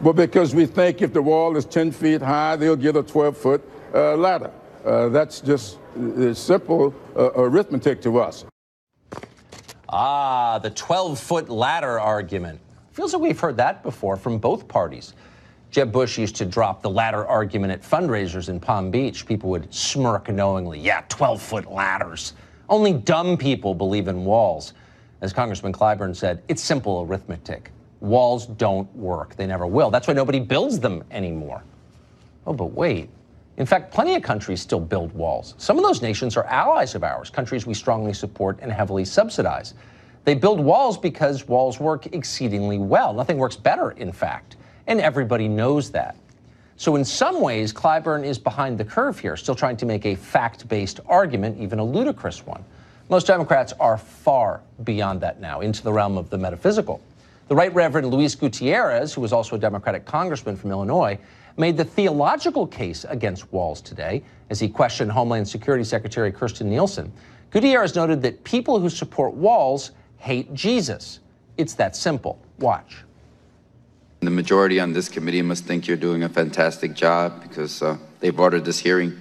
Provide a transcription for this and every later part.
Well, because we think if the wall is 10 feet high, they'll get a 12-foot ladder. That's just simple arithmetic to us. Ah, the 12-foot ladder argument. Feels like we've heard that before from both parties. Jeb Bush used to drop the ladder argument at fundraisers in Palm Beach. People would smirk knowingly. Yeah, 12-foot ladders. Only dumb people believe in walls. As Congressman Clyburn said, it's simple arithmetic. Walls don't work. They never will. That's why nobody builds them anymore. Oh, but wait. In fact, plenty of countries still build walls. Some of those nations are allies of ours, countries we strongly support and heavily subsidize. They build walls because walls work exceedingly well. Nothing works better, in fact. And everybody knows that. So in some ways, Clyburn is behind the curve here, still trying to make a fact-based argument, even a ludicrous one. Most Democrats are far beyond that now, into the realm of the metaphysical. The Right Reverend Luis Gutierrez, who was also a Democratic congressman from Illinois, made the theological case against walls today as he questioned Homeland Security Secretary Kirstjen Nielsen. Gutierrez noted that people who support walls hate Jesus. It's that simple. Watch. The majority on this committee must think you're doing a fantastic job because they've ordered this hearing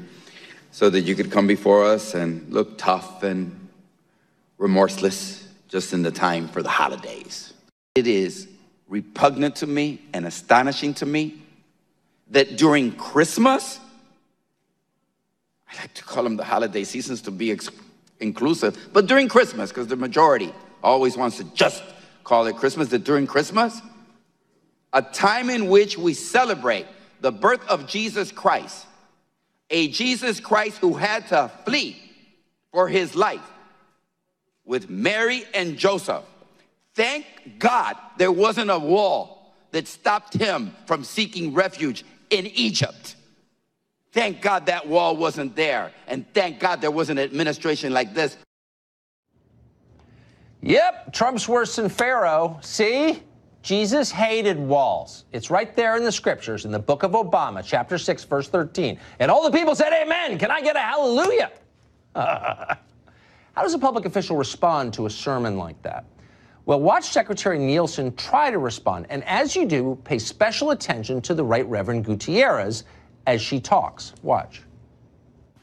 so that you could come before us and look tough and remorseless just in the time for the holidays. It is repugnant to me and astonishing to me that during Christmas, I like to call them the holiday seasons to be inclusive, but during Christmas, because the majority always wants to just call it Christmas, that during Christmas, a time in which we celebrate the birth of Jesus Christ, a Jesus Christ who had to flee for his life with Mary and Joseph. Thank God there wasn't a wall that stopped him from seeking refuge in Egypt. Thank God that wall wasn't there. And thank God there was an administration like this. Yep, Trump's worse than Pharaoh. See? Jesus hated walls. It's right there in the scriptures in the book of Obama, chapter 6, verse 13. And all the people said, amen. Can I get a hallelujah? How does a public official respond to a sermon like that? Well, watch Secretary Nielsen try to respond. And as you do, pay special attention to the Right Reverend Gutierrez as she talks. Watch.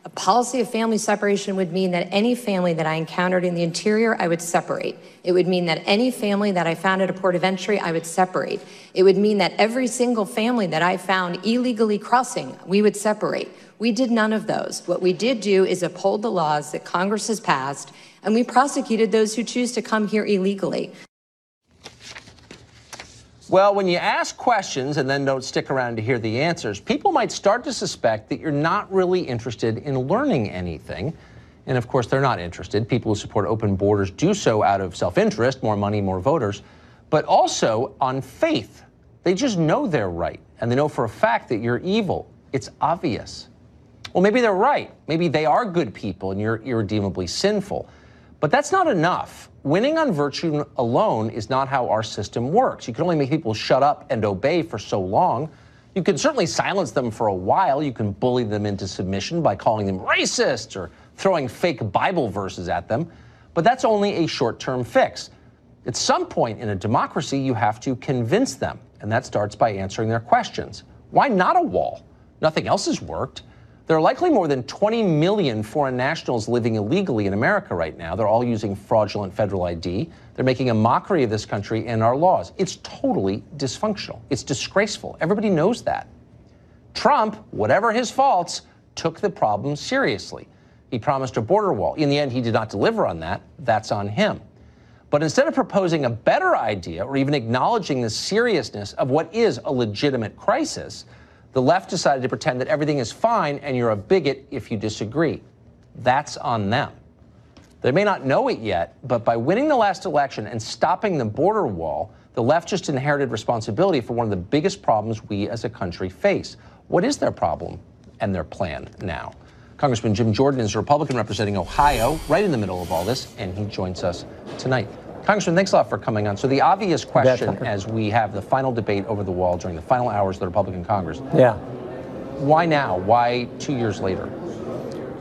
A policy of family separation would mean that any family that I encountered in the interior, I would separate. It would mean that any family that I found at a port of entry, I would separate. It would mean that every single family that I found illegally crossing, we would separate. We did none of those. What we did do is uphold the laws that Congress has passed, and we prosecuted those who choose to come here illegally. Well, when you ask questions and then don't stick around to hear the answers, people might start to suspect that you're not really interested in learning anything. And of course, they're not interested. People who support open borders do so out of self-interest, more money, more voters, but also on faith. They just know they're right, and they know for a fact that you're evil. It's obvious. Well, maybe they're right. Maybe they are good people and you're irredeemably sinful. But that's not enough. Winning on virtue alone is not how our system works. You can only make people shut up and obey for so long. You can certainly silence them for a while. You can bully them into submission by calling them racist or throwing fake Bible verses at them. But that's only a short-term fix. At some point in a democracy, you have to convince them. And that starts by answering their questions. Why not a wall? Nothing else has worked. There are likely more than 20 million foreign nationals living illegally in America right now. They're all using fraudulent federal ID. They're making a mockery of this country and our laws. It's totally dysfunctional. It's disgraceful. Everybody knows that. Trump, whatever his faults, took the problem seriously. He promised a border wall. In the end, he did not deliver on that. That's on him. But instead of proposing a better idea or even acknowledging the seriousness of what is a legitimate crisis, the left decided to pretend that everything is fine and you're a bigot if you disagree. That's on them. They may not know it yet, but by winning the last election and stopping the border wall, the left just inherited responsibility for one of the biggest problems we as a country face. What is their problem and their plan now? Congressman Jim Jordan is a Republican representing Ohio, right in the middle of all this, and he joins us tonight. Congressman, thanks a lot for coming on. So the obvious question as we have the final debate over the wall during the final hours of the Republican Congress. Yeah. Why now? Why 2 years later?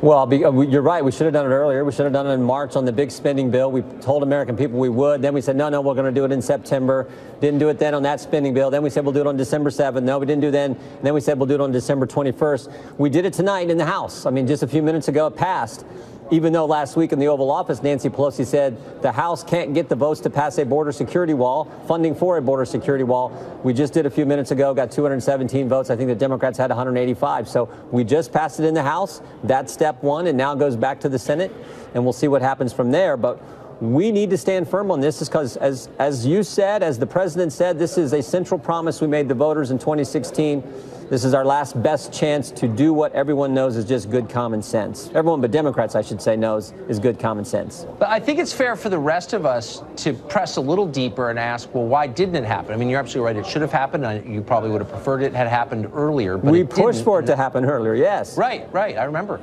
Well, you're right. We should have done it earlier. We should have done it in March on the big spending bill. We told American people we would. Then we said, no, we're going to do it in September. Didn't do it then on that spending bill. Then we said we'll do it on December 7th. No, we didn't do then. And then we said we'll do it on December 21st. We did it tonight in the House. I mean, just a few minutes ago it passed. Even though last week in the Oval Office, Nancy Pelosi said the House can't get the votes to pass a border security wall, funding for a border security wall. We just did a few minutes ago, got 217 votes. I think the Democrats had 185. So we just passed it in the House. That's step one. It now goes back to the Senate, and we'll see what happens from there. But we need to stand firm on this because, as you said, as the president said, this is a central promise we made the voters in 2016. This is our last best chance to do what everyone knows is just good common sense. Everyone but Democrats, I should say, knows is good common sense. But I think it's fair for the rest of us to press a little deeper and ask, well, why didn't it happen? I mean, you're absolutely right. It should have happened. You probably would have preferred it had happened earlier. But we pushed for it to happen earlier, yes. Right. I remember.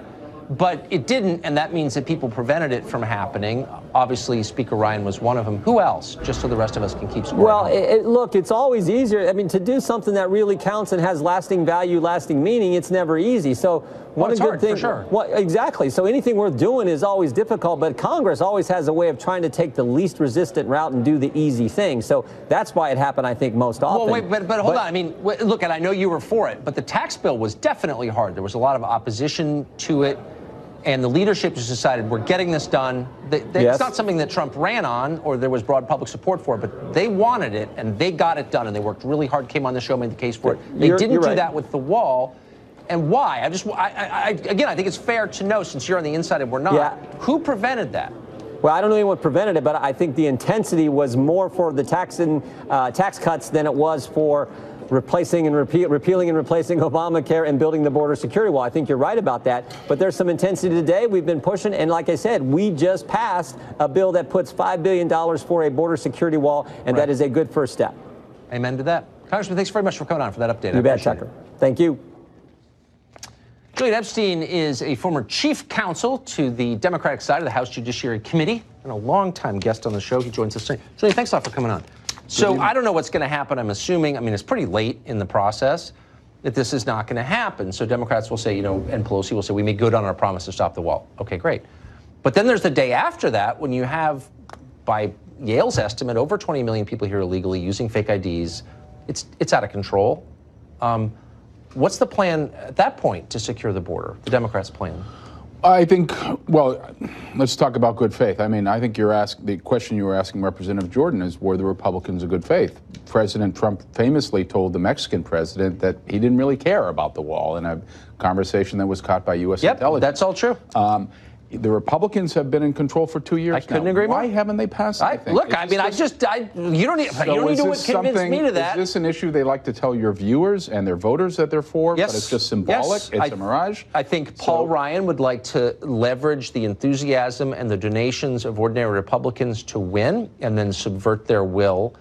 But it didn't, and that means that people prevented it from happening. Obviously, Speaker Ryan was one of them. Who else? Just so the rest of us can keep score. Well, look, it's always easier. I mean, to do something that really counts and has lasting value, lasting meaning, it's never easy. So one it's good hard, thing, for sure. Well, exactly. So anything worth doing is always difficult, but Congress always has a way of trying to take the least resistant route and do the easy thing. So that's why it happened, I think, most often. Well, wait, but hold on. I mean, look, and I know you were for it, but the tax bill was definitely hard. There was a lot of opposition to it. And the leadership just decided we're getting this done. Yes. It's not something that Trump ran on or there was broad public support for, but they wanted it and they got it done and they worked really hard, came on the show, made the case for it. They didn't do that with the wall. And why? Again, I think it's fair to know, since you're on the inside and we're not, who prevented that? Well, I don't know anyone prevented it, but I think the intensity was more for the tax cuts than it was for repealing and replacing Obamacare and building the border security wall. I think you're right about that. But there's some intensity today. We've been pushing. And like I said, we just passed a bill that puts $5 billion for a border security wall. And that is a good first step. Amen to that. Congressman, thanks very much for coming on for that update. You bet, Tucker. Thank you. Julian Epstein is a former chief counsel to the Democratic side of the House Judiciary Committee and a longtime guest on the show. He joins us today. Julian, thanks a lot for coming on. So I don't know what's going to happen. I'm assuming, I mean, it's pretty late in the process that this is not going to happen. So Democrats will say, and Pelosi will say, we made good on our promise to stop the wall. Okay, great. But then there's the day after that when you have, by Yale's estimate, over 20 million people here illegally using fake IDs. It's out of control. What's the plan at that point to secure the border, the Democrats' plan? I think, well, let's talk about good faith. I mean, I think the question you were asking Representative Jordan is, were the Republicans of good faith? President Trump famously told the Mexican president that he didn't really care about the wall in a conversation that was caught by U.S. intelligence. That's all true. The Republicans have been in control for 2 years now. I couldn't agree more. Why haven't they passed anything? Look, you don't need to convince me to that. Is this an issue they like to tell your viewers and their voters that they're for, yes. but it's just symbolic? Yes. It's a mirage? I think Paul Ryan would like to leverage the enthusiasm and the donations of ordinary Republicans to win and then subvert their will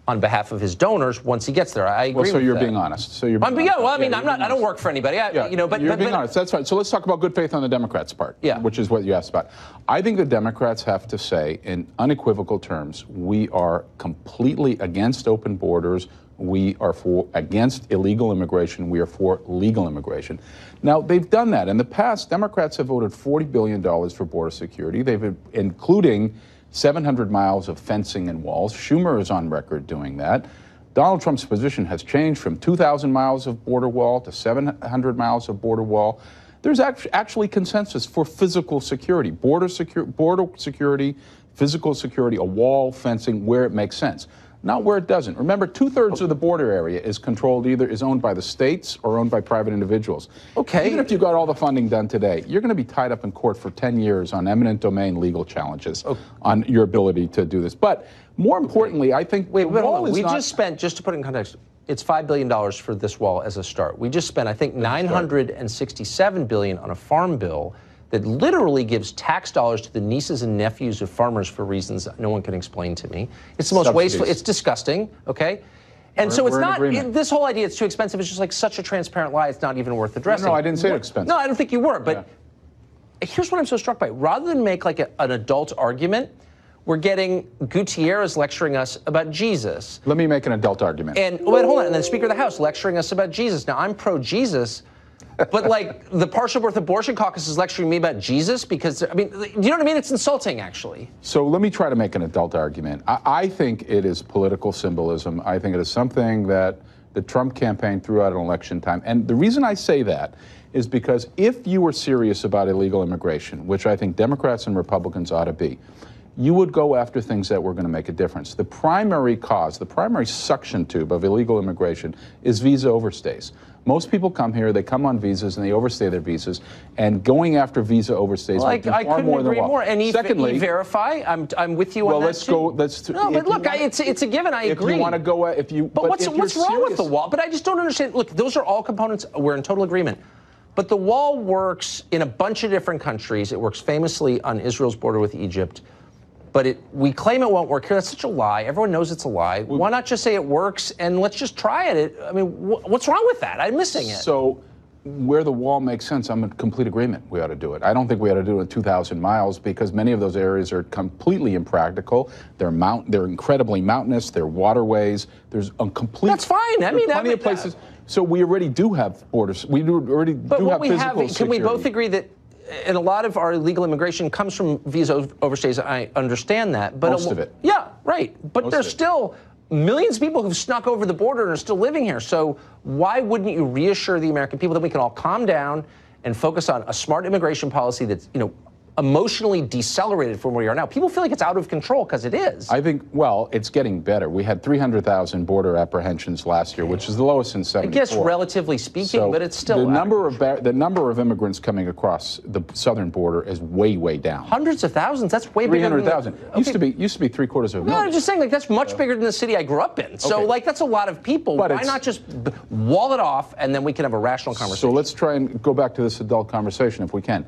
on behalf of his donors once he gets there. I agree with that. So you're being honest. So you're being honest. Well, I mean, I don't work for anybody. But you're being honest. That's right. So let's talk about good faith on the Democrats' part, which is what you asked about. I think the Democrats have to say in unequivocal terms, we are completely against open borders. We are against illegal immigration. We are for legal immigration. Now, they've done that. In the past, Democrats have voted $40 billion for border security. Including 700 miles of fencing and walls. Schumer is on record doing that. Donald Trump's position has changed from 2,000 miles of border wall to 700 miles of border wall. There's actually consensus for physical security, border security, physical security, a wall, fencing, where it makes sense. Not where it doesn't. Remember, 2/3 of the border area is owned by the states or owned by private individuals. Okay. Even if you got all the funding done today, you're going to be tied up in court for 10 years on eminent domain legal challenges on your ability to do this. But more importantly, I think just spent, just to put it in context, it's $5 billion for this wall as a start. We just spent, I think, $967 billion on a farm bill that literally gives tax dollars to the nieces and nephews of farmers for reasons that no one can explain to me. It's the most wasteful. It's disgusting, okay? And so it's not, this whole idea it's too expensive is just like such a transparent lie, it's not even worth addressing. No, I didn't say expensive. No, I don't think you were, but here's what I'm so struck by. Rather than make like an adult argument, we're getting Gutierrez lecturing us about Jesus. Let me make an adult argument. And wait, hold on. And then Speaker of the House lecturing us about Jesus. Now, I'm pro-Jesus, But like the partial birth abortion caucus is lecturing me about Jesus because, I mean, do you know what I mean? It's insulting, actually. So let me try to make an adult argument. I think it is political symbolism. I think it is something that the Trump campaign threw out at election time. And the reason I say that is because if you were serious about illegal immigration, which I think Democrats and Republicans ought to be, you would go after things that were going to make a difference. The primary cause, the primary suction tube of illegal immigration is visa overstays. Most people come here, they come on visas, and they overstay their visas. And going after visa overstays well, would do I far couldn't more agree than well. more. And Secondly, E-Verify, I'm with you on that let's too. go. Let's. No, but look, it's a given. I agree. If you want to go, if you. But what's wrong with the wall? But I just don't understand. Look, those are all components. We're in total agreement. But the wall works in a bunch of different countries. It works famously on Israel's border with Egypt. But we claim it won't work here. That's such a lie. Everyone knows it's a lie. Why not just say it works and let's just try it? I mean, what's wrong with that? I'm missing it. So where the wall makes sense, I'm in complete agreement. We ought to do it. I don't think we ought to do it in 2,000 miles because many of those areas are completely impractical. They're incredibly mountainous. They're waterways. There's a complete. That's fine. I mean, plenty of places. So we already do have borders. We already do have physical security. Can we both agree that? And a lot of our illegal immigration comes from visa overstays. I understand that, but most of it. Yeah, right. But there's still millions of people who've snuck over the border and are still living here. So why wouldn't you reassure the American people that we can all calm down and focus on a smart immigration policy that's, emotionally decelerated from where we are now? People feel like it's out of control because it is. I think, well, it's getting better. We had 300,000 border apprehensions last year, which is the lowest since 74. I guess relatively speaking, but it's still the number of immigrants coming across the southern border is way down. Hundreds of thousands. That's way bigger. 300,000. Used to be 3/4 of a million. No, I'm just saying, that's much bigger than the city I grew up in. So, that's a lot of people. But why not just wall it off and then we can have a rational conversation? So let's try and go back to this adult conversation if we can.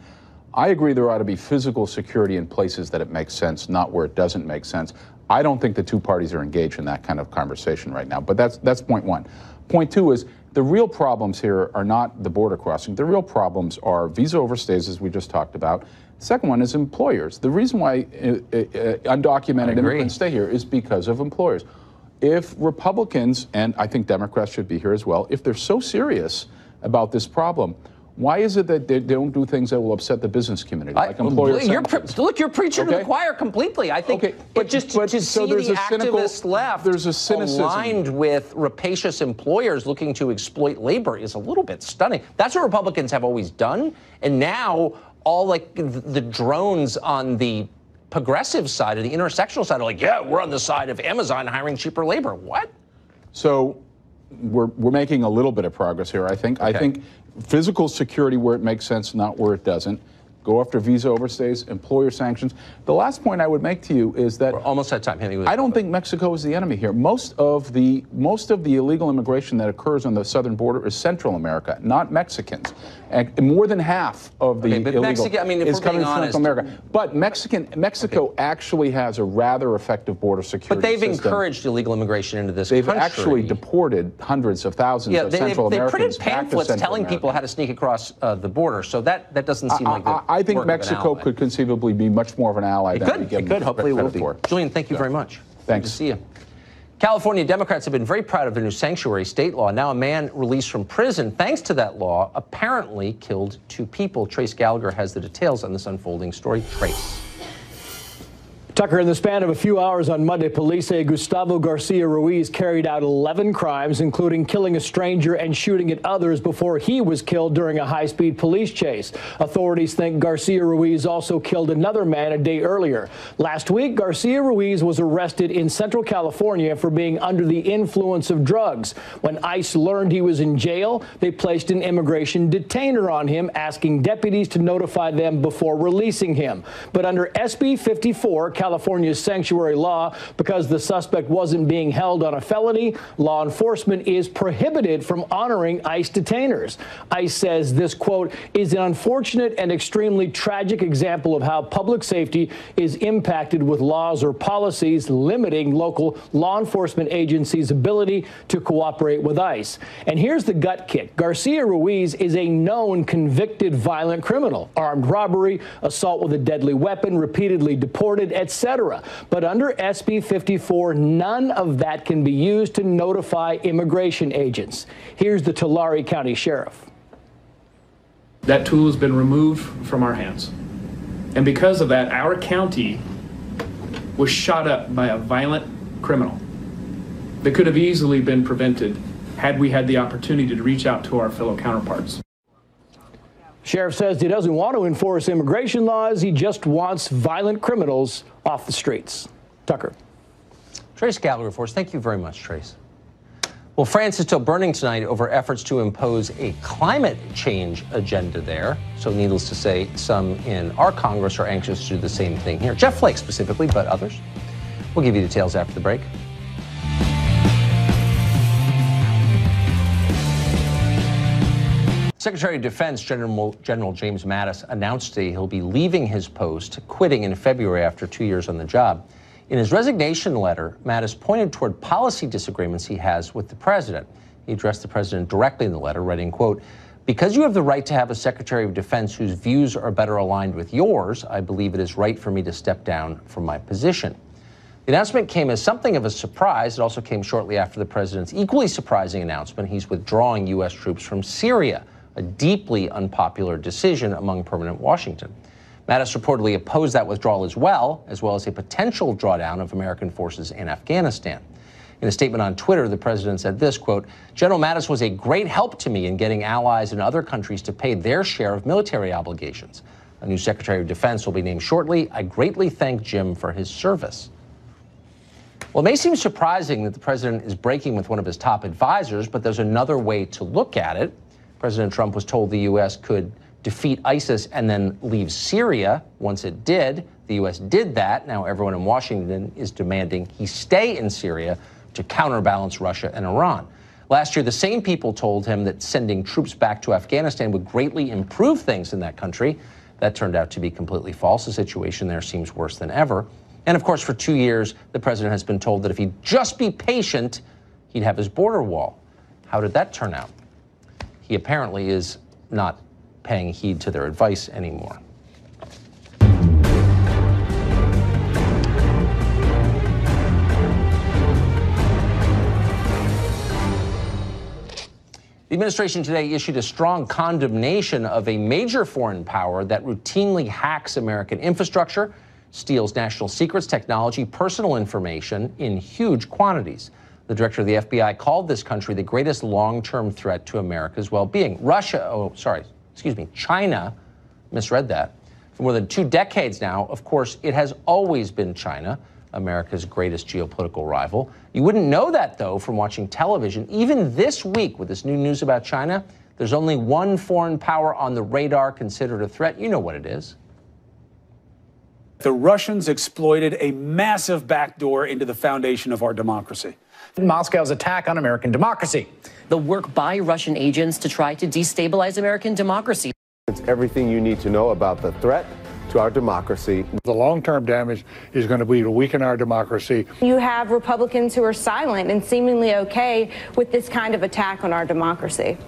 I agree there ought to be physical security in places that it makes sense, not where it doesn't make sense. I don't think the two parties are engaged in that kind of conversation right now, but that's point one. Point two is the real problems here are not the border crossing. The real problems are visa overstays, as we just talked about. The second one is employers. The reason why undocumented immigrants stay here is because of employers. If Republicans, and I think Democrats should be here as well, if they're so serious about this problem, why is it that they don't do things that will upset the business community, like employer sanctions? Look, you're preaching to the choir completely. I think to see the activist left there's a cynicism aligned with rapacious employers looking to exploit labor is a little bit stunning. That's what Republicans have always done, and now all the drones on the progressive side or the intersectional side are like, yeah, we're on the side of Amazon hiring cheaper labor. What? So we're making a little bit of progress here, I think. I think physical security where it makes sense, not where it doesn't. Go after visa overstays, employer sanctions. The last point I would make to you is that we're almost at time. I don't think Mexico is the enemy here. Most of the illegal immigration that occurs on the southern border is Central America, not Mexicans. And more than half of the illegal is coming from Central America. But Mexico actually has a rather effective border security But they've system. encouraged illegal immigration into this country. country. They've actually deported hundreds of thousands of Central Americans they printed pamphlets telling America. people how to sneak across the border. So that doesn't seem like the I think Mexico could conceivably be much more of an ally than we give them Hopefully credit will be. for. Julian, thank you very much. Thanks. Good to see you. California Democrats have been very proud of their new sanctuary state law. Now a man released from prison thanks to that law apparently killed 2 people. Trace Gallagher has the details on this unfolding story. Trace. Tucker, in the span of a few hours on Monday, police say Gustavo Garcia Ruiz carried out 11 crimes, including killing a stranger and shooting at others before he was killed during a high-speed police chase. Authorities think Garcia Ruiz also killed another man a day earlier. Last week, Garcia Ruiz was arrested in Central California for being under the influence of drugs. When ICE learned he was in jail, they placed an immigration detainer on him, asking deputies to notify them before releasing him. But under SB 54, California's sanctuary law, because the suspect wasn't being held on a felony, law enforcement is prohibited from honoring ICE detainers. ICE says this, quote, is an unfortunate and extremely tragic example of how public safety is impacted with laws or policies limiting local law enforcement agencies' ability to cooperate with ICE. And here's the gut kick. Garcia Ruiz is a known convicted violent criminal, armed robbery, assault with a deadly weapon, repeatedly deported, etc. But under SB 54, none of that can be used to notify immigration agents. Here's the Tulare County Sheriff. That tool has been removed from our hands. And because of that, our county was shot up by a violent criminal that could have easily been prevented had we had the opportunity to reach out to our fellow counterparts. Sheriff says he doesn't want to enforce immigration laws. He just wants violent criminals off the streets. Tucker. Trace Gallagher reports. Thank you very much, Trace. Well, France is still burning tonight over efforts to impose a climate change agenda there. So needless to say, some in our Congress are anxious to do the same thing here. Jeff Flake specifically, but others. We'll give you details after the break. Secretary of Defense General James Mattis announced today he'll be leaving his post, quitting in February after 2 years on the job. In his resignation letter, Mattis pointed toward policy disagreements he has with the president. He addressed the president directly in the letter, writing, quote, "Because you have the right to have a Secretary of Defense whose views are better aligned with yours, I believe it is right for me to step down from my position." The announcement came as something of a surprise. It also came shortly after the president's equally surprising announcement he's withdrawing U.S. troops from Syria, a deeply unpopular decision among permanent Washington. Mattis reportedly opposed that withdrawal as well as a potential drawdown of American forces in Afghanistan. In a statement on Twitter, the president said this, quote, "General Mattis was a great help to me in getting allies in other countries to pay their share of military obligations. A new Secretary of Defense will be named shortly. I greatly thank Jim for his service." Well, it may seem surprising that the president is breaking with one of his top advisors, but there's another way to look at it. President Trump was told the U.S. could defeat ISIS and then leave Syria. Once it did, the U.S. did that. Now everyone in Washington is demanding he stay in Syria to counterbalance Russia and Iran. Last year, the same people told him that sending troops back to Afghanistan would greatly improve things in that country. That turned out to be completely false. The situation there seems worse than ever. And of course, for 2 years, the president has been told that if he'd just be patient, he'd have his border wall. How did that turn out? He apparently is not paying heed to their advice anymore. The administration today issued a strong condemnation of a major foreign power that routinely hacks American infrastructure, steals national secrets, technology, personal information in huge quantities. The director of the FBI called this country the greatest long-term threat to America's well-being. China misread that. For more than 2 decades now, of course, it has always been China, America's greatest geopolitical rival. You wouldn't know that, though, from watching television. Even this week, with this new news about China, there's only one foreign power on the radar considered a threat. You know what it is. The Russians exploited a massive backdoor into the foundation of our democracy. Moscow's attack on American democracy. The work by Russian agents to try to destabilize American democracy. It's everything you need to know about the threat to our democracy. The long-term damage is going to be to weaken our democracy. You have Republicans who are silent and seemingly okay with this kind of attack on our democracy.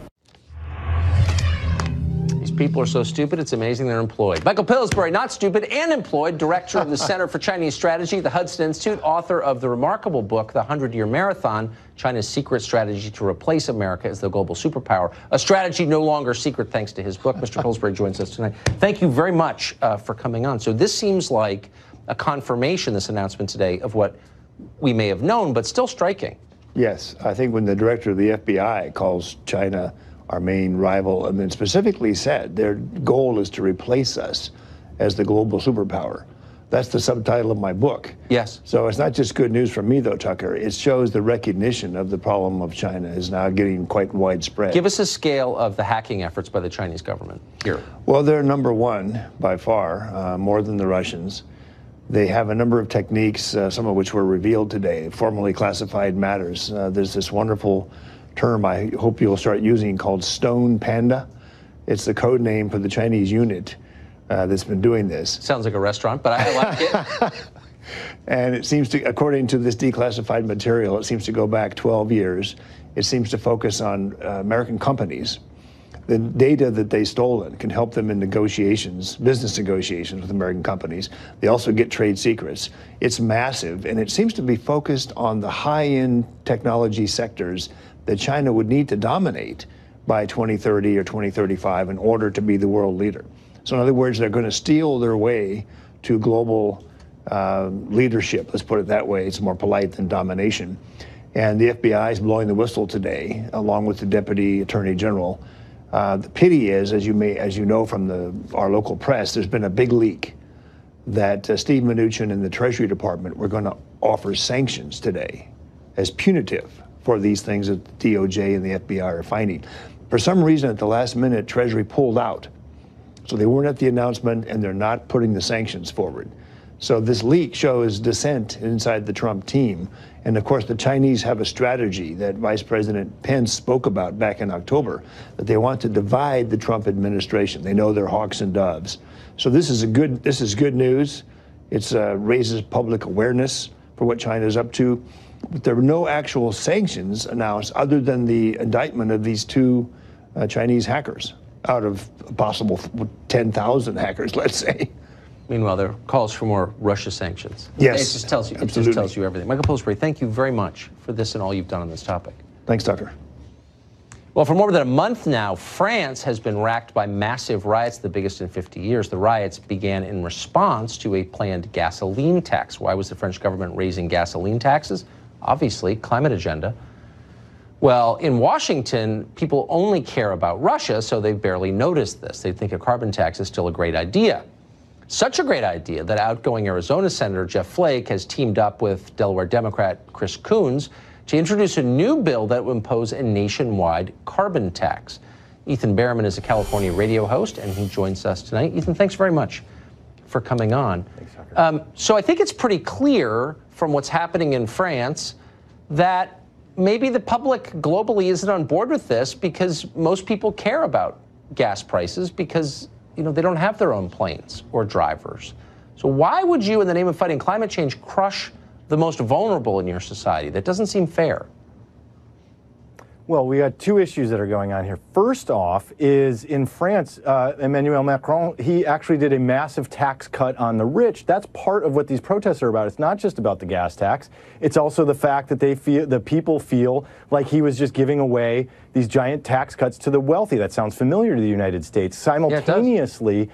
People are so stupid, it's amazing they're employed. Michael Pillsbury, not stupid and employed, director of the Center for Chinese Strategy, the Hudson Institute, author of the remarkable book, The 100-Year Marathon, China's Secret Strategy to Replace America as the Global Superpower, a strategy no longer secret thanks to his book. Mr. Pillsbury joins us tonight. Thank you very much for coming on. So this seems like a confirmation, this announcement today, of what we may have known, but still striking. Yes, I think when the director of the FBI calls China our main rival, and then specifically said their goal is to replace us as the global superpower. That's the subtitle of my book. Yes. So it's not just good news for me, though, Tucker. It shows the recognition of the problem of China is now getting quite widespread. Give us a scale of the hacking efforts by the Chinese government here. Well, they're number one by far, more than the Russians. They have a number of techniques, some of which were revealed today, formally classified matters. There's this wonderful term I hope you'll start using called Stone Panda. It's the code name for the Chinese unit that's been doing this. Sounds like a restaurant, but I like it. And it seems to, according to this declassified material, it seems to go back 12 years. It seems to focus on American companies. The data that they've stolen can help them in negotiations, business negotiations with American companies. They also get trade secrets. It's massive, and it seems to be focused on the high-end technology sectors that China would need to dominate by 2030 or 2035 in order to be the world leader. So in other words, they're going to steal their way to global leadership. Let's put it that way. It's more polite than domination. And the FBI is blowing the whistle today, along with the Deputy Attorney General. The pity is, as you know from our local press, there's been a big leak that Steve Mnuchin and the Treasury Department were going to offer sanctions today as punitive for these things that the DOJ and the FBI are finding. For some reason, at the last minute, Treasury pulled out. So they weren't at the announcement, and they're not putting the sanctions forward. So this leak shows dissent inside the Trump team. And of course, the Chinese have a strategy that Vice President Pence spoke about back in October, that they want to divide the Trump administration. They know they're hawks and doves. So this is good news. It raises public awareness for what China is up to. But there were no actual sanctions announced other than the indictment of these two Chinese hackers out of a possible 10,000 hackers, let's say. Meanwhile, there are calls for more Russia sanctions. Yes, it just tells you. absolutely. It just tells you everything. Michael Pillsbury, thank you very much for this and all you've done on this topic. Thanks, Tucker. Well, for more than a month now, France has been racked by massive riots, the biggest in 50 years. The riots began in response to a planned gasoline tax. Why was the French government raising gasoline taxes? Obviously, climate agenda. Well, in Washington, people only care about Russia, so they barely notice this. They think a carbon tax is still a great idea. Such a great idea that outgoing Arizona Senator Jeff Flake has teamed up with Delaware Democrat Chris Coons to introduce a new bill that would impose a nationwide carbon tax. Ethan Behrman is a California radio host, and he joins us tonight. Ethan, thanks very much for coming on. Thanks, Tucker. So I think it's pretty clear from what's happening in France that maybe the public globally isn't on board with this because most people care about gas prices because they don't have their own planes or drivers. So why would you, in the name of fighting climate change, crush the most vulnerable in your society? That doesn't seem fair. Well, we got two issues that are going on here. First off is in France, Emmanuel Macron, he actually did a massive tax cut on the rich. That's part of what these protests are about. It's not just about the gas tax. It's also the fact that the people feel like he was just giving away these giant tax cuts to the wealthy. That sounds familiar to the United States. Simultaneously,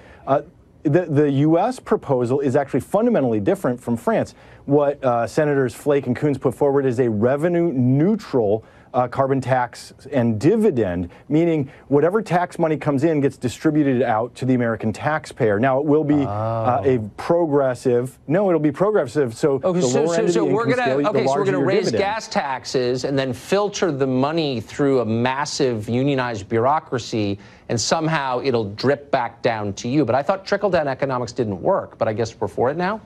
the U.S. proposal is actually fundamentally different from France. What Senators Flake and Coons put forward is a revenue-neutral carbon tax and dividend, meaning whatever tax money comes in gets distributed out to the American taxpayer. Now, it will be a progressive. No, it'll be progressive. So okay, the lower end of the we're income scale, so we're going to raise dividend. gas taxes and then filter the money through a massive unionized bureaucracy, and somehow it'll drip back down to you. But I thought trickle-down economics didn't work, but I guess we're for it now?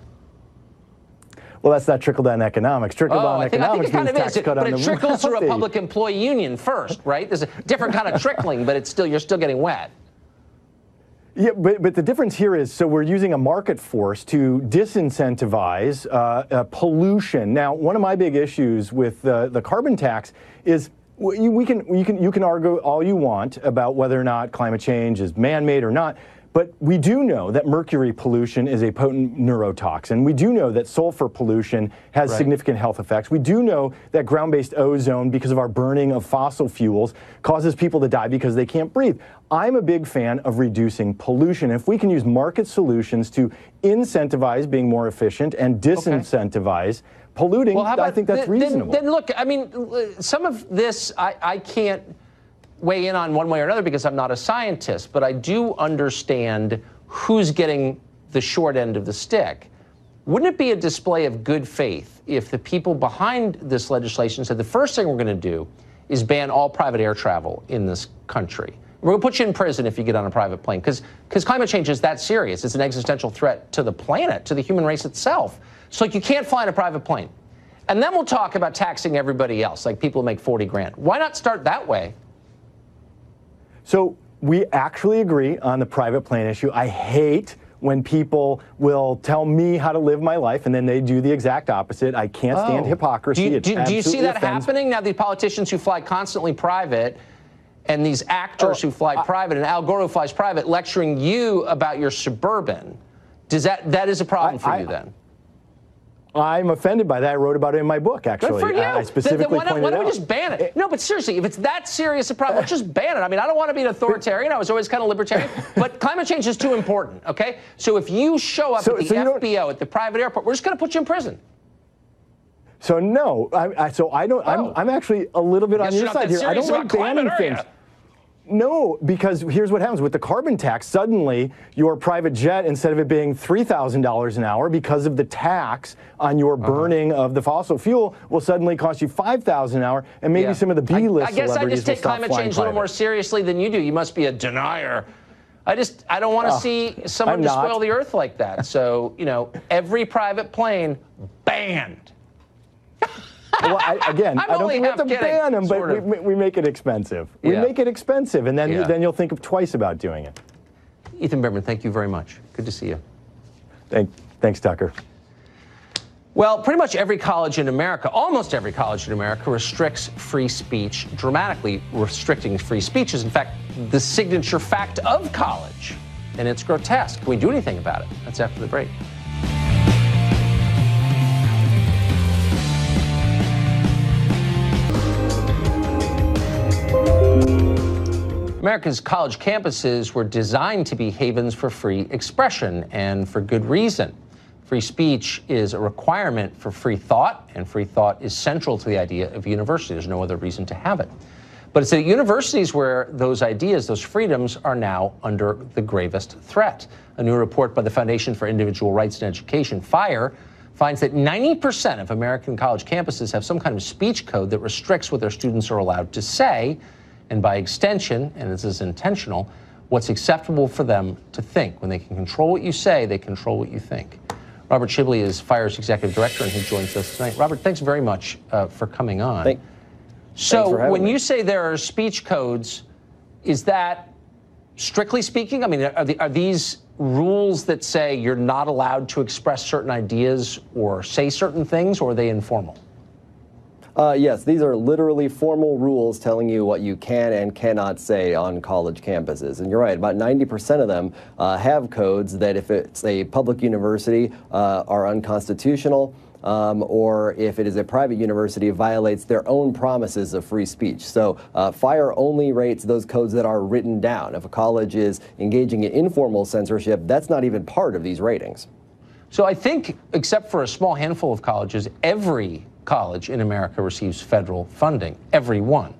Well, that's not trickle-down economics. Trickle-down economics means tax cut on the wealthy. But it trickles through a public employee union first, right? There's a different kind of trickling, but you're still getting wet. Yeah, but the difference here is, so we're using a market force to disincentivize pollution. Now, one of my big issues with the carbon tax is you can argue all you want about whether or not climate change is man-made or not. But we do know that mercury pollution is a potent neurotoxin. We do know that sulfur pollution has significant health effects. We do know that ground-based ozone, because of our burning of fossil fuels, causes people to die because they can't breathe. I'm a big fan of reducing pollution. If we can use market solutions to incentivize being more efficient and disincentivize polluting, I think that's reasonable. Then look, I mean, some of this I can't weigh in on one way or another because I'm not a scientist, but I do understand who's getting the short end of the stick. Wouldn't it be a display of good faith if the people behind this legislation said the first thing we're going to do is ban all private air travel in this country? We're going to put you in prison if you get on a private plane because climate change is that serious. It's an existential threat to the planet, to the human race itself. So you can't fly in a private plane. And then we'll talk about taxing everybody else, like people who make 40 grand. Why not start that way? So we actually agree on the private plane issue. I hate when people will tell me how to live my life and then they do the exact opposite. I can't stand hypocrisy. Do you see that happening? Now, the politicians who fly constantly private and these actors who fly private and Al Gore who flies private lecturing you about your Suburban, that is a problem for you then? I'm offended by that. I wrote about it in my book, actually. Good for you. I specifically why pointed don't we out. just ban it? No, but seriously, if it's that serious a problem, let's just ban it. I mean, I don't want to be an authoritarian. I was always kind of libertarian. But climate change is too important, okay? So if you show up at the FBO, at the private airport, we're just going to put you in prison. So no, I'm actually a little bit on your side here. I don't like banning things. No, because here's what happens with the carbon tax. Suddenly, your private jet, instead of it being $3,000 an hour, because of the tax on your burning of the fossil fuel, will suddenly cost you $5,000 an hour, and maybe some of the B-list celebrities will stop flying I guess I just take climate change a little more seriously than you do. You must be a denier. I don't want to see someone spoil the earth like that. So, you know, every private plane banned. Well, I don't think we have to ban them, but we make it expensive. We make it expensive, and then you'll think twice about doing it. Ethan Berman, thank you very much. Good to see you. Thanks, Tucker. Well, pretty much every college in America, almost every college in America, restricts free speech. Dramatically restricting free speech is, in fact, the signature fact of college. And it's grotesque. Can we do anything about it? That's after the break. America's college campuses were designed to be havens for free expression, and for good reason. Free speech is a requirement for free thought, and free thought is central to the idea of university. There's no other reason to have it. But it's at universities where those ideas, those freedoms, are now under the gravest threat. A new report by the Foundation for Individual Rights in Education, FIRE, finds that 90% of American college campuses have some kind of speech code that restricts what their students are allowed to say, and by extension, and this is intentional, what's acceptable for them to think. When they can control what you say, they control what you think. Robert Shibley is FIRE's executive director, and he joins us tonight. Robert, thanks very much for coming on. So when you say there are speech codes, is that strictly speaking? I mean, are these rules that say you're not allowed to express certain ideas or say certain things, or are they informal? Yes, these are literally formal rules telling you what you can and cannot say on college campuses. And you're right, about 90% of them have codes that, if it's a public university, are unconstitutional, or if it is a private university, violates their own promises of free speech. So FIRE only rates those codes that are written down. If a college is engaging in informal censorship, that's not even part of these ratings. So I think, except for a small handful of colleges, every college in America receives federal funding, every one.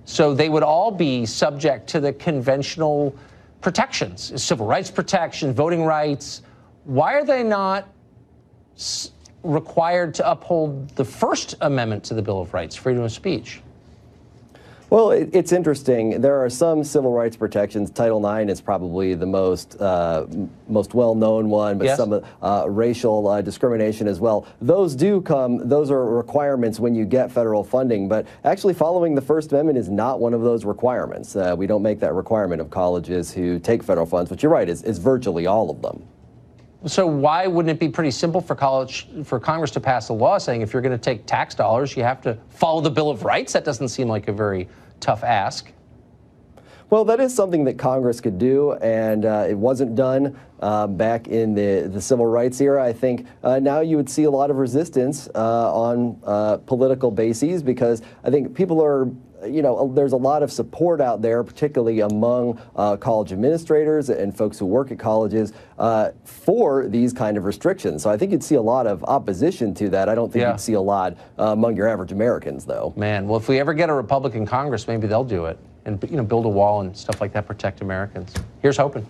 So they would all be subject to the conventional protections, civil rights protection, voting rights. Why are they not required to uphold the First Amendment to the Bill of Rights, freedom of speech? Well, it's interesting. There are some civil rights protections. Title IX is probably the most well-known one, but some racial discrimination as well. Those do come. Those are requirements when you get federal funding. But actually, following the First Amendment is not one of those requirements. We don't make that requirement of colleges who take federal funds. But you're right; it's virtually all of them. So why wouldn't it be pretty simple for Congress to pass a law saying if you're going to take tax dollars, you have to follow the Bill of Rights? That doesn't seem like a very tough ask. Well, that is something that Congress could do, and it wasn't done back in the civil rights era. I think now you would see a lot of resistance on political bases, because I think people are, there's a lot of support out there, particularly among college administrators and folks who work at colleges, for these kind of restrictions. So I think you'd see a lot of opposition to that. I don't think you'd see a lot among your average Americans, though. Man, well, if we ever get a Republican Congress, maybe they'll do it and build a wall and stuff like that, protect Americans. Here's hoping.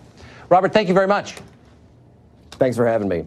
Robert, thank you very much. Thanks for having me.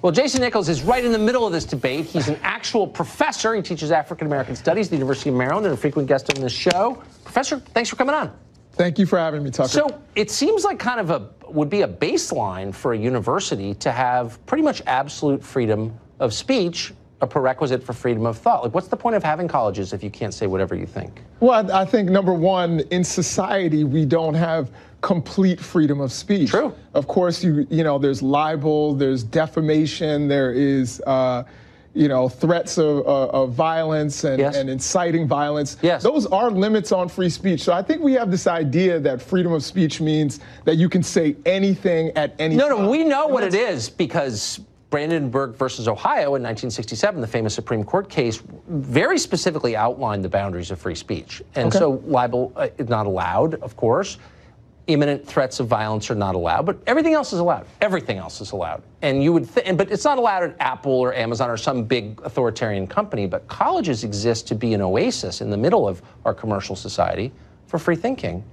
Well, Jason Nichols is right in the middle of this debate. He's an actual professor. He teaches African-American studies at the University of Maryland and a frequent guest on this show. Professor, thanks for coming on. Thank you for having me, Tucker. So it seems like kind of would be a baseline for a university to have pretty much absolute freedom of speech, a prerequisite for freedom of thought. Like, what's the point of having colleges if you can't say whatever you think? Well, I think, number one, in society, we don't have complete freedom of speech. True. Of course, there's libel, there's defamation, there is, threats of violence and inciting violence. Yes. Those are limits on free speech. So I think we have this idea that freedom of speech means that you can say anything at any time. No, we know what it is, because Brandenburg versus Ohio in 1967, the famous Supreme Court case, very specifically outlined the boundaries of free speech. And so libel is not allowed, of course. Imminent threats of violence are not allowed, but everything else is allowed. Everything else is allowed. And you would but it's not allowed at Apple or Amazon or some big authoritarian company, but colleges exist to be an oasis in the middle of our commercial society for free thinking.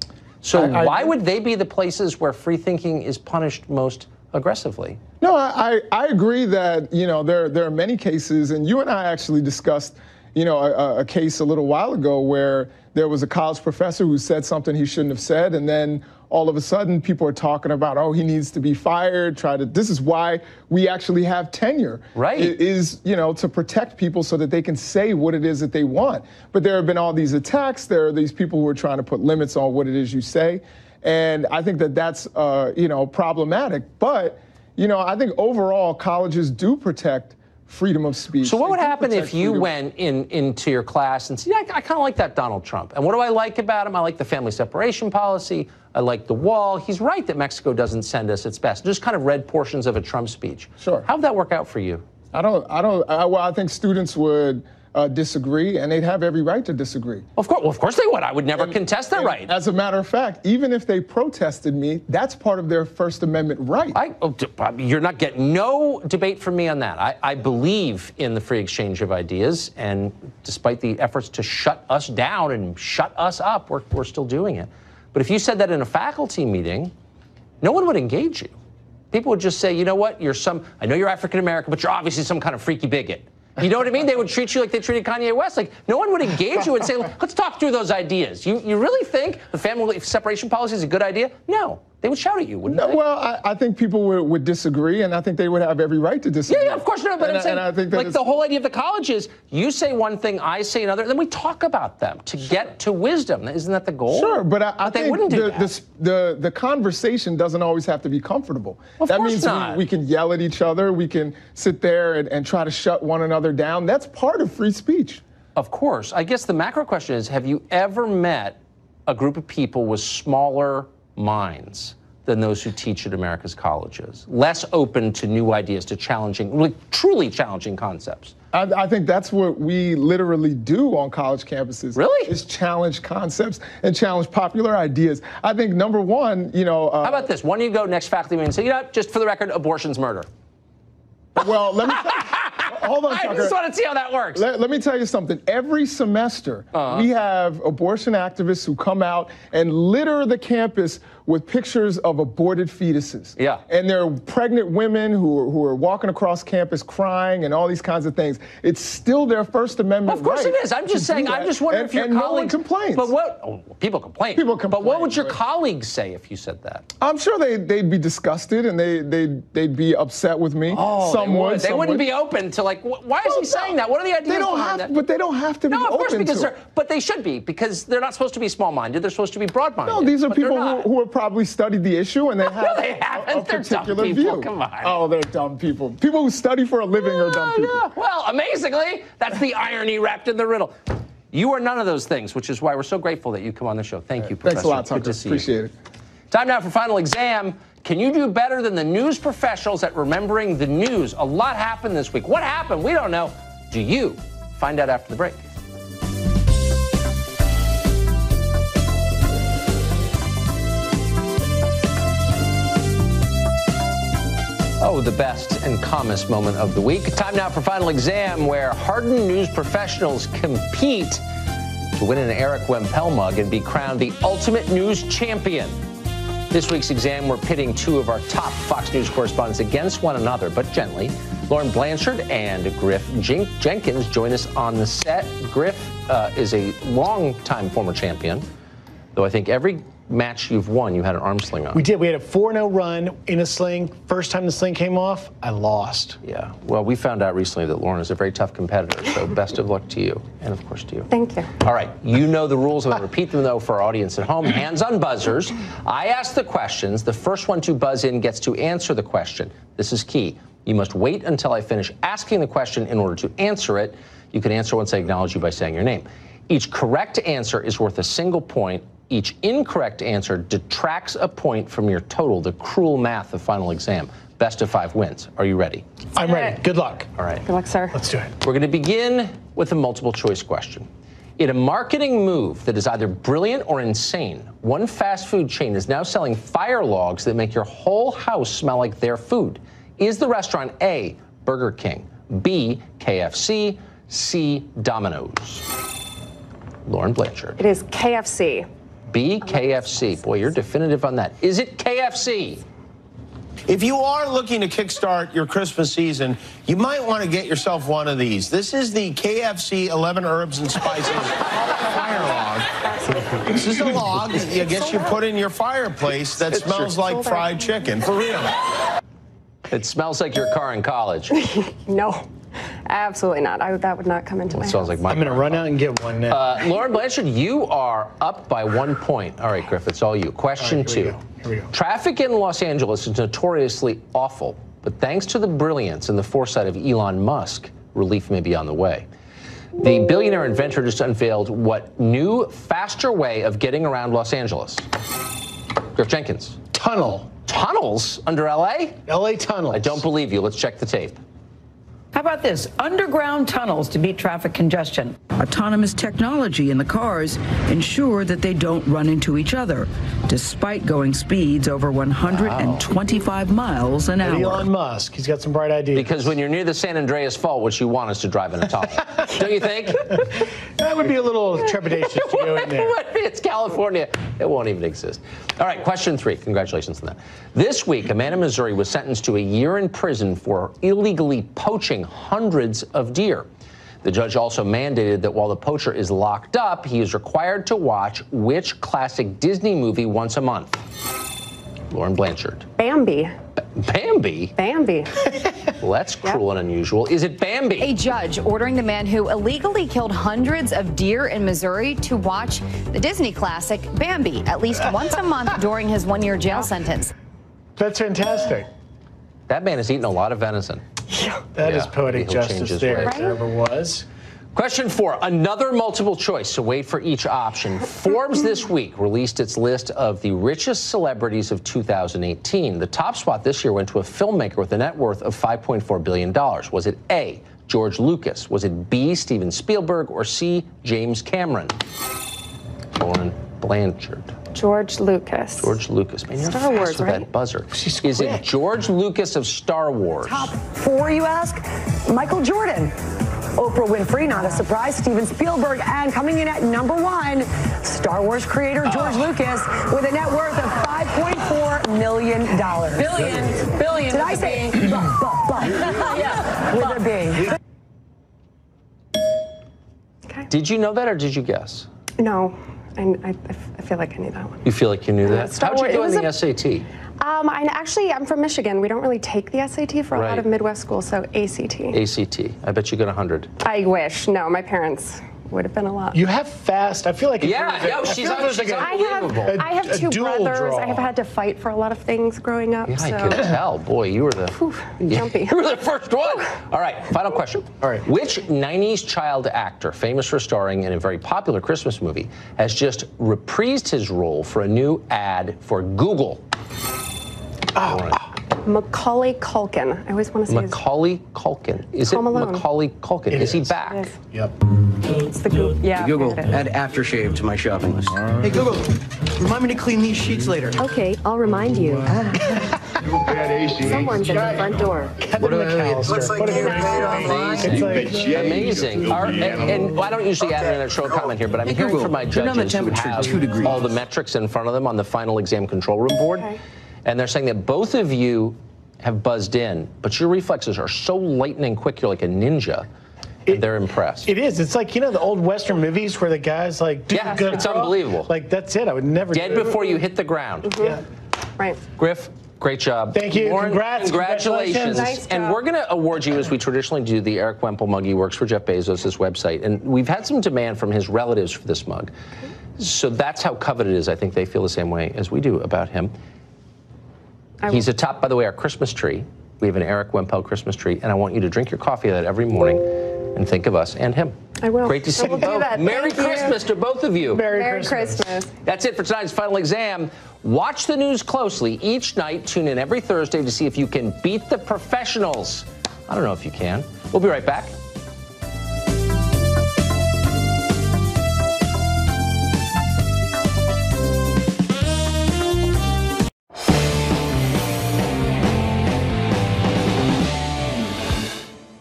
So why would they be the places where free thinking is punished most aggressively? No, I agree that, you know, there are many cases, and you and I actually discussed, you know, a case a little while ago where there was a college professor who said something he shouldn't have said, and then all of a sudden people are talking about, oh, he needs to be fired, this is why we actually have tenure. Right. It is, you know, to protect people so that they can say what it is that they want. But there have been all these attacks, there are these people who are trying to put limits on what it is you say. And I think that that's, you know, problematic. But, you know, I think overall colleges do protect freedom of speech. So what would happen if you went into your class and said, yeah, I kind of like that Donald Trump. And what do I like about him? I like the family separation policy. I like the wall. He's right that Mexico doesn't send us its best. Just kind of read portions of a Trump speech. Sure. How'd that work out for you? Well, I think students would disagree, and they'd have every right to disagree. Of course they would. I would never contest that right. As a matter of fact, even if they protested me, that's part of their First Amendment right. You're not getting no debate from me on that. I believe in the free exchange of ideas, and despite the efforts to shut us down and shut us up, we're still doing it. But if you said that in a faculty meeting, no one would engage you. People would just say, you know what, I know you're African American, but you're obviously some kind of freaky bigot. You know what I mean? They would treat you like they treated Kanye West. Like, no one would engage you and say, let's talk through those ideas. You really think the family separation policy is a good idea? No. They would shout at you, wouldn't they? Well, I think people would disagree, and I think they would have every right to disagree. Yeah, of course. No, but I'm saying, I think like the whole idea of the college is you say one thing, I say another, and then we talk about them to get to wisdom. Isn't that the goal? Sure, but I think they wouldn't do that. The conversation doesn't always have to be comfortable. That means we can yell at each other. We can sit there and try to shut one another down. That's part of free speech. Of course. I guess the macro question is, have you ever met a group of people with smaller minds than those who teach at America's colleges, less open to new ideas, to truly challenging concepts? I think that's what we literally do on college campuses. Really? Is challenge concepts and challenge popular ideas. I think number one, you know. How about this? Why don't you go next faculty meeting and say, you know, just for the record, abortion's murder. Well, let me hold on, Tucker. I just want to see how that works. Let me tell you something. Every semester, we have abortion activists who come out and litter the campus with pictures of aborted fetuses. Yeah. And there are pregnant women who are walking across campus crying and all these kinds of things. It's still their First Amendment right. Of course it is. I'm just saying, I'm just wondering if your colleagues... no one complains. But what... Oh, people complain. But what would your colleagues say if you said that? I'm sure they'd be disgusted and they'd be upset with me. Oh, some would. They wouldn't be open to like, why is he saying that? What are the ideas behind that? But they don't have to be open to it. No, of course, but they should be, because they're not supposed to be small-minded. They're supposed to be broad-minded. No, these are people who have probably studied the issue and they have a particular view. Come on. Oh, they're dumb people. People who study for a living are dumb people. Yeah. Well, amazingly, that's the irony wrapped in the riddle. You are none of those things, which is why we're so grateful that you come on the show. Thank you, Professor. Thanks a lot, Tucker. Good to see Appreciate it. Time now for final exam. Can you do better than the news professionals at remembering the news? A lot happened this week. What happened? We don't know. Do you? Find out after the break. Oh, the best and calmest moment of the week. Time now for final exam, where hardened news professionals compete to win an Eric Wempel mug and be crowned the ultimate news champion. This week's exam, we're pitting two of our top Fox News correspondents against one another, but gently. Lauren Blanchard and Griff Jenkins join us on the set. Griff is a long-time former champion, though I think every match you've won, you had an arm sling on. We did. We had a 4-0 run in a sling. First time the sling came off, I lost. Yeah. Well, we found out recently that Lauren is a very tough competitor, so best of luck to you, and of course to you. Thank you. All right. You know the rules. I'm going to repeat them, though, for our audience at home. Hands on buzzers. I ask the questions. The first one to buzz in gets to answer the question. This is key. You must wait until I finish asking the question in order to answer it. You can answer once I acknowledge you by saying your name. Each correct answer is worth a single point. Each incorrect answer detracts a point from your total, the cruel math of final exam. best of 5 wins. Are you ready? I'm ready. Good luck. All right. Good luck, sir. Let's do it. We're going to begin with a multiple choice question. In a marketing move that is either brilliant or insane, one fast food chain is now selling fire logs that make your whole house smell like their food. Is the restaurant A, Burger King, B, KFC, C, Domino's? Lauren Blanchard. It is KFC. B, KFC. Boy, you're definitive on that. Is it KFC? If you are looking to kickstart your Christmas season, you might want to get yourself one of these. This is the KFC 11 Herbs and Spices Fire Log. This is a log that I guess you put in your fireplace that smells like fried chicken, for real. It smells like your car in college. No, absolutely not. That would not come into my house. Sounds like my I'm going to run out and get one now. Lauren Blanchard, you are up by 1 point. All right, Griff, it's all you. Question 2. Here we go. Traffic in Los Angeles is notoriously awful, but thanks to the brilliance and the foresight of Elon Musk, relief may be on the way. The billionaire inventor just unveiled what new, faster way of getting around Los Angeles? Griff Jenkins. Tunnel. Tunnels under L.A.? L.A. tunnels. I don't believe you. Let's check the tape. How about this? Underground tunnels to beat traffic congestion. Autonomous technology in the cars ensure that they don't run into each other, despite going speeds over 125 miles an hour. Elon Musk, he's got some bright ideas. Because when you're near the San Andreas Fault, what you want is to drive in a tunnel. Don't you think? That would be a little trepidatious to go in there. It's California. It won't even exist. All right, question 3. Congratulations on that. This week, a man in Missouri was sentenced to a year in prison for illegally poaching hundreds of deer. The judge also mandated that while the poacher is locked up, he is required to watch which classic Disney movie once a month? Lauren Blanchard. Bambi. Bambi? Bambi. Well, that's cruel and unusual. Is it Bambi? A judge ordering the man who illegally killed hundreds of deer in Missouri to watch the Disney classic Bambi at least once a month during his 1-year jail sentence. That's fantastic. That man has eaten a lot of venison. That is poetic justice there, if there ever was. Question 4, another multiple choice, so wait for each option. Forbes this week released its list of the richest celebrities of 2018. The top spot this year went to a filmmaker with a net worth of $5.4 billion. Was it A, George Lucas? Was it B, Steven Spielberg? Or C, James Cameron? Lauren Blanchard. George Lucas. George Lucas. Man, you're Star fast Wars, with right? that buzzer. Is it George Lucas of Star Wars? Top 4, you ask? Michael Jordan. Oprah Winfrey, not a surprise. Steven Spielberg, and coming in at number 1, Star Wars creator George Lucas with a net worth of $5.4 million. Billion. Did I say but? Yeah. With a B. Okay. Did you know that or did you guess? No, I feel like I knew that one. You feel like you knew that? Star How'd you Wars- do it in was the SAT? I'm from Michigan. We don't really take the SAT for a lot Right. of Midwest schools, so ACT. ACT. I bet you got 100. I wish. No, my parents would have been a lot. You have fast. I feel like if Yeah, it was a- yo, I she's feel like it was like a- I have a 2 dual brothers. draw. I have had to fight for a lot of things growing up. Yeah, so. I can tell. Boy, you were the jumpy. You were the first one. All right, final question. All right. Which 90s child actor, famous for starring in a very popular Christmas movie, has just reprised his role for a new ad for Google? Macaulay Culkin. I always want to say Macaulay Culkin. Is it Home Alone. Macaulay Culkin? It Is he is. back? It is. Yep. It's the Google. Yeah. Google, I get it. add aftershave to my shopping list. Hey, Google, remind me to clean these sheets later. Okay, I'll remind you. Someone's at the front door. Kevin McAllister. Looks like What a you great paid story. online. It's like- Amazing. And I don't usually add another show comment here, but I'm Hey, hearing Google, from my turn down the judges who temperature have 2 degrees. all the metrics in front of them on the final exam control room board. Okay. And they're saying that both of you have buzzed in, but your reflexes are so lightning quick, you're like a ninja. And they're impressed. It is. It's like, you know, the old Western movies where the guy's like, do Yeah, a good it's draw. unbelievable. Like, that's it. I would never Dead do it. before you hit the ground. Yeah. Right. Griff, great job. Thank you. Lauren, Congrats. Congratulations. Nice job. And we're going to award you, as we traditionally do, the Eric Wemple mug. He works for Jeff Bezos' website. And we've had some demand from his relatives for this mug. So that's how coveted it is. I think they feel the same way as we do about him. He's atop, by the way, our Christmas tree. We have an Eric Wemple Christmas tree. And I want you to drink your coffee of that every morning. and think of us and him. I will. Great to see you do both. that. Merry Thank you. Christmas to both of you. Merry Christmas. That's it for tonight's final exam. Watch the news closely each night. Tune in every Thursday to see if you can beat the professionals. I don't know if you can. We'll be right back.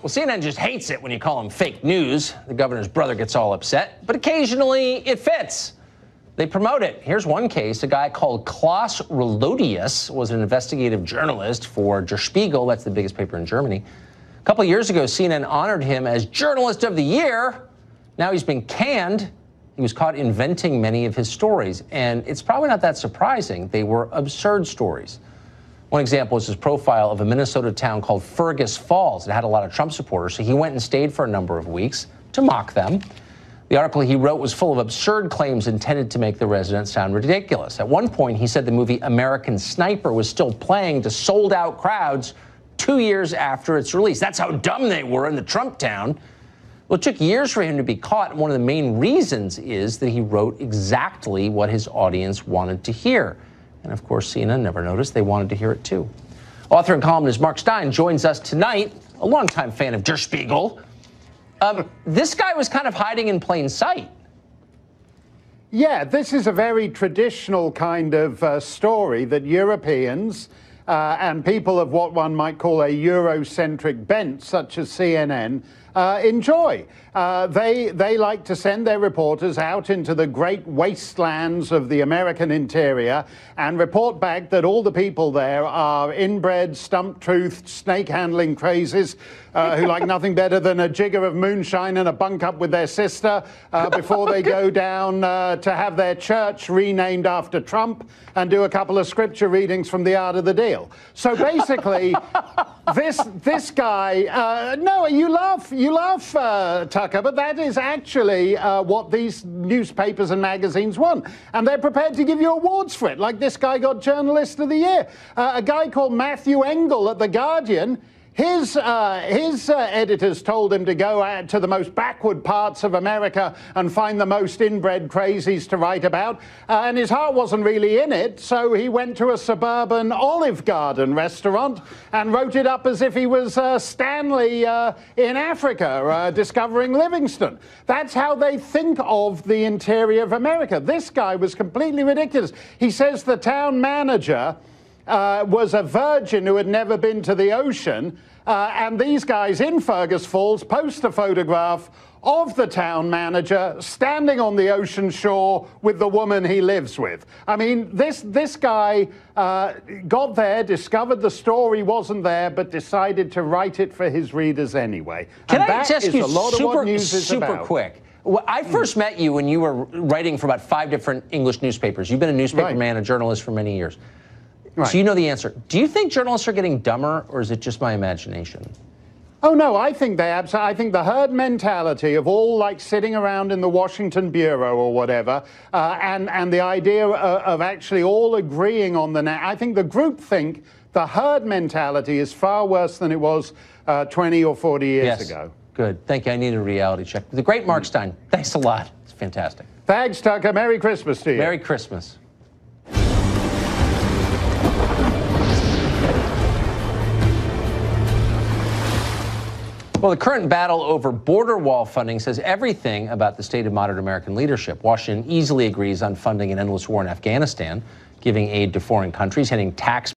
Well, CNN just hates it when you call them fake news. The governor's brother gets all upset, but occasionally it fits. They promote it. Here's one case. A guy called Klaus Relodius was an investigative journalist for Der Spiegel. That's the biggest paper in Germany. A couple of years ago, CNN honored him as Journalist of the Year. Now he's been canned. He was caught inventing many of his stories, and it's probably not that surprising. They were absurd stories. One example is his profile of a Minnesota town called Fergus Falls. It had a lot of Trump supporters, so he went and stayed for a number of weeks to mock them. The article he wrote was full of absurd claims intended to make the residents sound ridiculous. At one point, he said the movie American Sniper was still playing to sold-out crowds 2 years after its release. That's how dumb they were in the Trump town. Well, it took years for him to be caught, and one of the main reasons is that he wrote exactly what his audience wanted to hear. And of course, CNN never noticed. They wanted to hear it too. Author and columnist Mark Stein joins us tonight, a longtime fan of Der Spiegel. This guy was kind of hiding in plain sight. Yeah, this is a very traditional kind of story that Europeans and people of what one might call a Eurocentric bent, such as CNN, enjoy. They like to send their reporters out into the great wastelands of the American interior and report back that all the people there are inbred, stump-toothed, snake-handling crazies who like nothing better than a jigger of moonshine and a bunk up with their sister before they go down to have their church renamed after Trump and do a couple of scripture readings from the Art of the Deal. So basically, this guy, no, you laugh, Tucker, but that is actually what these newspapers and magazines want. And they're prepared to give you awards for it. Like this guy got Journalist of the Year. A guy called Matthew Engel at The Guardian, his editors told him to go out to the most backward parts of America and find the most inbred crazies to write about. And his heart wasn't really in it, so he went to a suburban Olive Garden restaurant and wrote it up as if he was Stanley in Africa, discovering Livingston. That's how they think of the interior of America. This guy was completely ridiculous. He says the town manager was a virgin who had never been to the ocean, and these guys in Fergus Falls post a photograph of the town manager standing on the ocean shore with the woman he lives with. I mean, this guy got there, discovered the story wasn't there, but decided to write it for his readers anyway. Can and I that ask is you a lot of what news is super about. quick? Well, I first met you when you were writing for about 5 different English newspapers. You've been a newspaper man, a journalist for many years. Right. So you know the answer. Do you think journalists are getting dumber, or is it just my imagination? Oh, no, I think I think the herd mentality of all like sitting around in the Washington Bureau or whatever, and the idea of actually all agreeing on I think the groupthink, the herd mentality is far worse than it was 20 or 40 years ago. Good. Thank you. I need a reality check. The great Mark Stein. Thanks a lot. It's fantastic. Thanks, Tucker. Merry Christmas to you. Merry Christmas. Well, the current battle over border wall funding says everything about the state of modern American leadership. Washington easily agrees on funding an endless war in Afghanistan, giving aid to foreign countries, handing tax